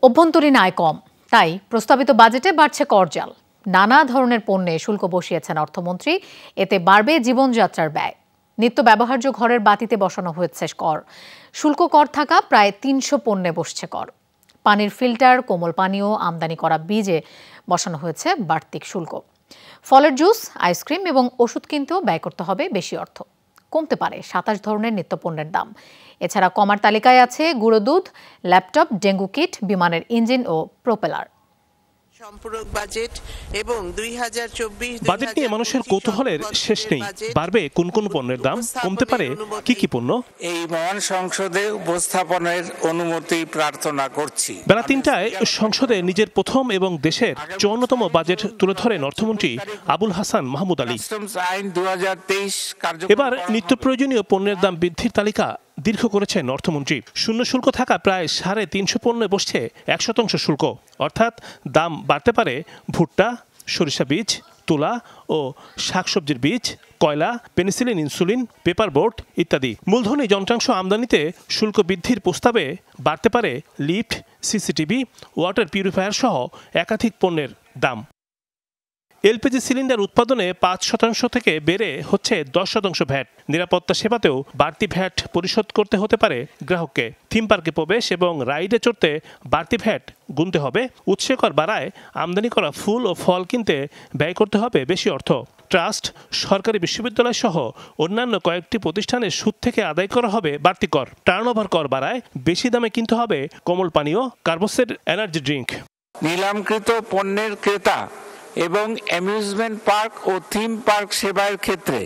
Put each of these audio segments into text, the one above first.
অভ্যন্তরীণ আয় কম, তাই প্রস্তাবিত বাজেটে বাড়ছে করজাল। নানা ধরনের পণ্যে শুল্ক বসিয়েছেন অর্থমন্ত্রী। এতে বাড়বে জীবনযাত্রার ব্যয়। নিত্য ব্যবহার্য ঘরের বাতিতে বসানো হয়েছে কর। শুল্ক কর থাকা প্রায় ৩০০ পণ্যে বসছে কর। পানির ফিল্টার, কোমল পানীয়, আমদানি করা বীজে বসানো হয়েছে বাড়তি শুল্ক। ফলের জুস, আইসক্রিম এবং ওষুধ কিনতেও ব্যয় করতে হবে বেশি অর্থ। কমতে পারে ২৭ ধরনের নিত্যপণ্যের দাম। এছাড়া কমার তালিকায় আছে গুঁড়ো দুধ, ল্যাপটপ, ডেঙ্গু কিট, বিমানের ইঞ্জিন ও প্রোপেলার। সম্পূরক বাজেট এবং ২০২৪ বাজেট নিয়ে মানুষের কৌতূহলের শেষ নেই। বাড়বে কোন কোন পণ্যের দাম, কমতে পারে কি কি পণ্য। এই মহান সংসদে উপস্থাপনের অনুমতি প্রার্থনা করছি। বেলা ৩টায় সংসদে নিজের প্রথম এবং দেশের ৫৪তম বাজেট তুলে ধরেন অর্থমন্ত্রী আবুল হাসান মাহমুদ আলী। আইন ২০২৩ এবার নিত্য প্রয়োজনীয় পণ্যের দাম বৃদ্ধির তালিকা দীর্ঘ করেছেন অর্থমন্ত্রী। শূন্য শুল্ক থাকা প্রায় ৩৫০ পণ্যে বসছে ১% শুল্ক, অর্থাৎ দাম বাড়তে পারে ভুট্টা, সরিষা বীজ, তুলা ও শাকসবজির বীজ, কয়লা, পেনিসিলিন, ইনসুলিন, পেপার বোর্ড ইত্যাদি। মূলধনী যন্ত্রাংশ আমদানিতে শুল্ক বৃদ্ধির প্রস্তাবে বাড়তে পারে লিফট, সিসিটিভি, ওয়াটার পিউরিফায়ার সহ একাধিক পণ্যের দাম। এলপিজি সিলিন্ডার উৎপাদনে ৫% থেকে বেড়ে হচ্ছে ১০% ভ্যাট। নিরাপত্তা সেবাতেও বাড়তি ভ্যাট পরিশোধ করতে হতে পারে গ্রাহককে। থিম পার্কে প্রবেশ এবং রাইডে চড়তে বাড়তি ভ্যাট গুনতে হবে। উৎসে কর বাড়ায় আমদানি করা ফুল ও ফল কিনতে ব্যয় করতে হবে বেশি অর্থ। ট্রাস্ট, সরকারি বিশ্ববিদ্যালয় সহ অন্যান্য কয়েকটি প্রতিষ্ঠানের সুদ থেকে আদায় করা হবে বাড়তি কর। টার্নওভার কর বাড়ায় বেশি দামে কিনতে হবে কোমল পানীয়, কার্বোসের এনার্জি ড্রিঙ্ক। নিলামকৃত পণ্যের ক্রেতা এবং অ্যামিউজমেন্ট পার্ক ও থিম পার্ক সেবার ক্ষেত্রে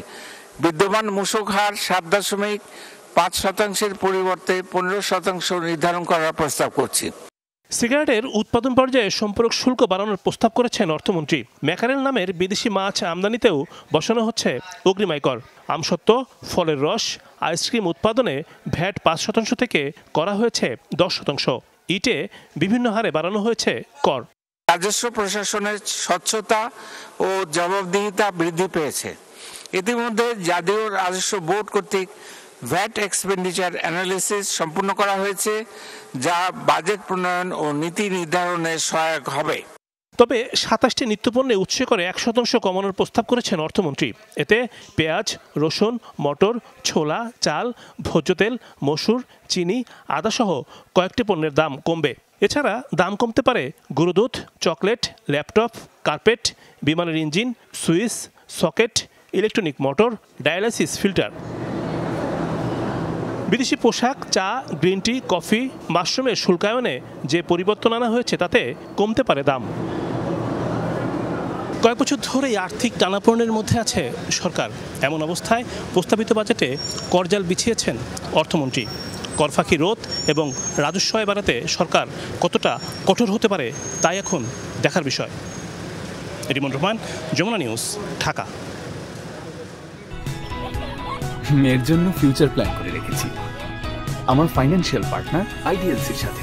বিদ্যমান মূসক হার ৭.৫% পরিবর্তে ১৫% নির্ধারণ করার প্রস্তাব করছি। সিগারেটের উৎপাদন পর্যায়ে সম্পূরক শুল্ক বাড়ানোর প্রস্তাব করেছেন অর্থমন্ত্রী। ম্যাকারেল নামের বিদেশি মাছ আমদানিতেও বসানো হচ্ছে অগ্রিম কর। আমসত্ত্ব, ফলের রস, আইসক্রিম উৎপাদনে ভ্যাট ৫% থেকে করা হয়েছে ১০%। ইটে বিভিন্ন হারে বাড়ানো হয়েছে কর। রাজস্ব প্রশাসনের স্বচ্ছতা ও জবাবদিহিতা বৃদ্ধি পেয়েছে। ইতিমধ্যে জাতীয় রাজস্ব বোর্ড কর্তৃক ভ্যাট এক্সপেন্ডিচার অ্যানালিসিস সম্পূর্ণ করা হয়েছে, যা বাজেট প্রণয়ন ও নীতি নির্ধারণে সহায়ক হবে। তবে ২৭টি নিত্যপণ্যে উৎসে করে ১% কমানোর প্রস্তাব করেছেন অর্থমন্ত্রী। এতে পেঁয়াজ, রসুন, মটর, ছোলা, চাল, ভোজ্য তেল, মসুর, চিনি, আদা সহ কয়েকটি পণ্যের দাম কমবে। এছাড়া দাম কমতে পারে গুঁড়ো দুধ, চকলেট, ল্যাপটপ, কার্পেট, বিমানের engine, switch, socket, electronic motor, dialysis filter. বিদেশি পোশাক, চা, গ্রিন টি, কফি, মাশরুমের শুল্কায়নে যে পরিবর্তন আনা হয়েছে তাতে কমতে পারে দাম। কয়েক বছর ধরেই আর্থিক টানাপোড়েনের মধ্যে আছে সরকার। এমন অবস্থায় প্রস্তাবিত বাজেটে করজাল বিছিয়েছেন অর্থমন্ত্রী। করফাঁকি রোধ এবং রাজস্ব আয় বাড়াতে সরকার কতটা কঠোর হতে পারে তাই এখন দেখার বিষয়। রিমন রহমান, যমুনা নিউজ, ঢাকা। মেয়ের জন্য ফিউচার প্ল্যান করে রেখেছি আমার ফাইন্যান্সিয়াল পার্টনার আইডিএলসির সাথে।